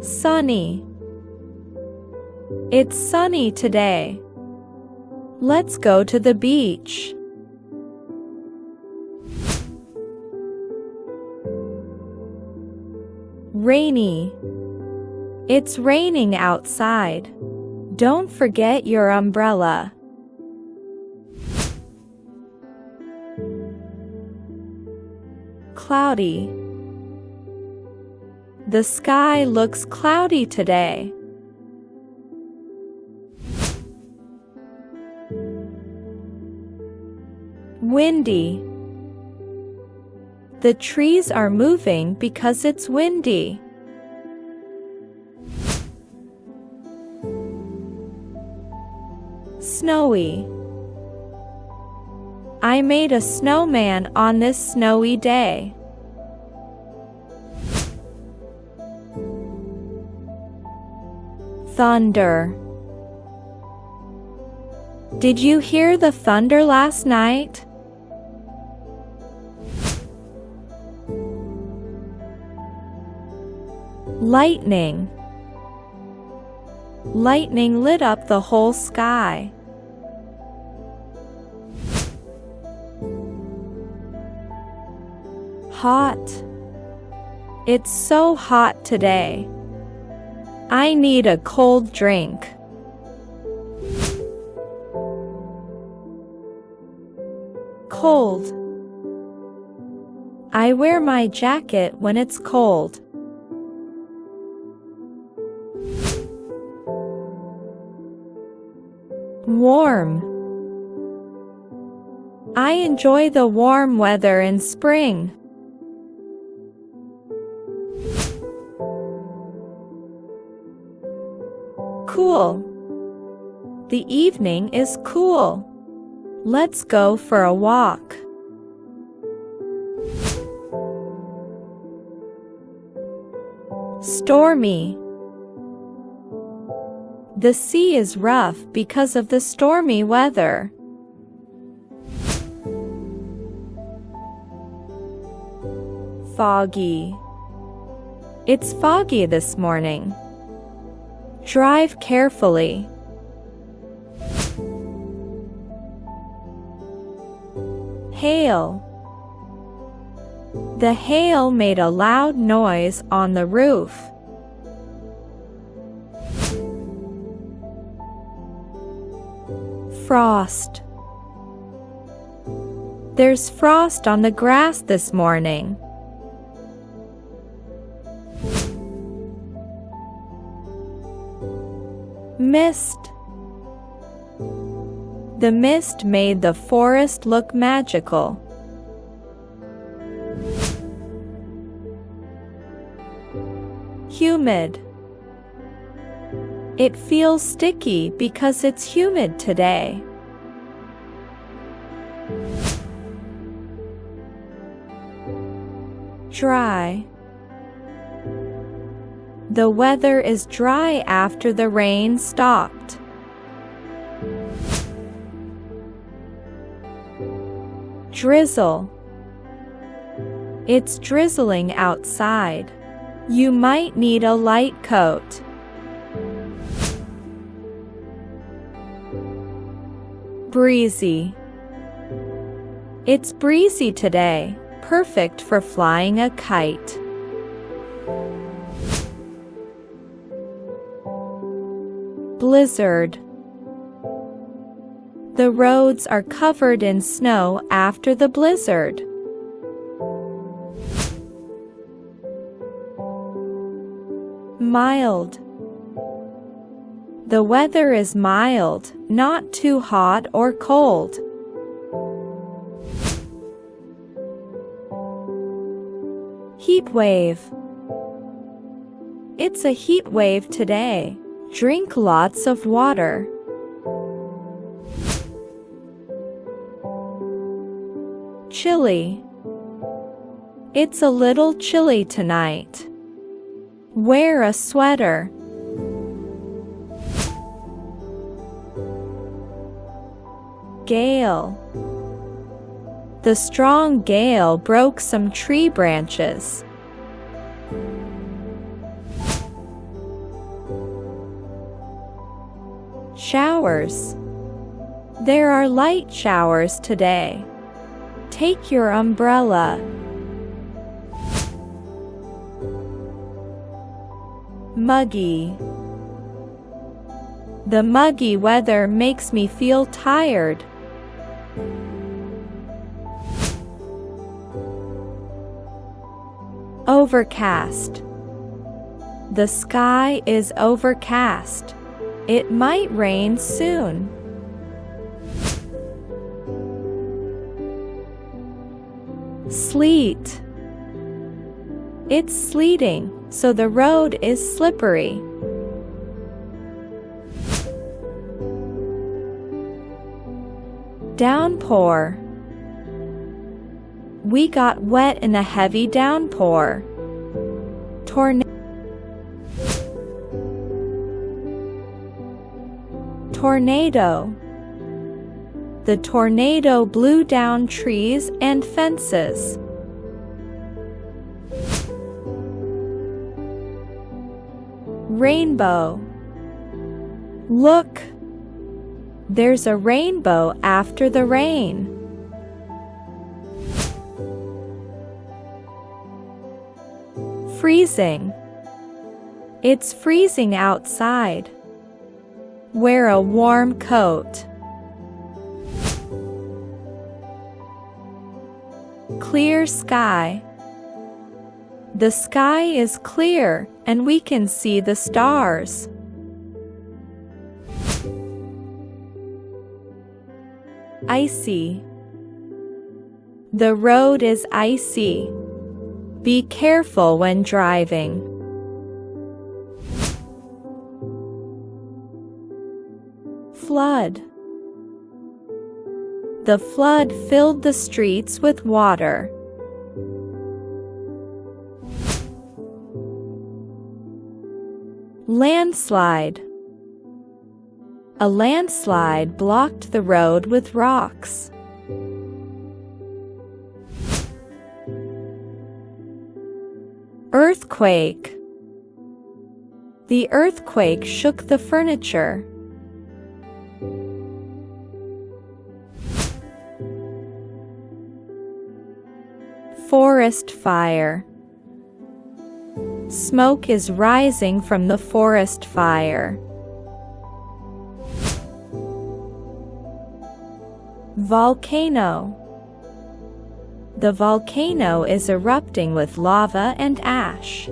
Sunny. It's sunny today. Let's go to the beach. Rainy. It's raining outside. Don't forget your umbrella. Cloudy. The sky looks cloudy today. Windy. The trees are moving because it's windy. Snowy. I made a snowman on this snowy day. Thunder. Did you hear the thunder last night? Lightning. Lightning lit up the whole sky. Hot. It's so hot today. I need a cold drink. Cold. I wear my jacket when it's cold. Warm. I enjoy the warm weather in spring. Cool. The evening is cool. Let's go for a walk. Stormy. The sea is rough because of the stormy weather. Foggy. It's foggy this morning. Drive carefully. Hail. The hail made a loud noise on the roof. Frost. There's frost on the grass this morning. Mist. The mist made the forest look magical. Humid. It feels sticky because it's humid today. Dry. The weather is dry after the rain stopped. Drizzle. It's drizzling outside. You might need a light coat. Breezy. It's breezy today, perfect for flying a kite. Blizzard. The roads are covered in snow after the blizzard. Mild. The weather is mild, not too hot or cold. Heat wave. It's a heat wave today. Drink lots of water. Chilly. It's a little chilly tonight. Wear a sweater. Gale. The strong gale broke some tree branches. Showers. There are light showers today. Take your umbrella. Muggy. The muggy weather makes me feel tired. Overcast. The sky is overcast. It might rain soon. Sleet. It's sleeting, so the road is slippery. Downpour. We got wet in a heavy downpour. Tornado. The tornado blew down trees and fences. Rainbow. Look! There's a rainbow after the rain. Freezing. It's freezing outside. Wear a warm coat. Clear sky. The sky is clear, and we can see the stars. Icy. The road is icy. Be careful when driving. Flood. The flood filled the streets with water. Landslide. A landslide blocked the road with rocks. Earthquake. The earthquake shook the furniture. Forest fire. Smoke is rising from the forest fire. Volcano. The volcano is erupting with lava and ash.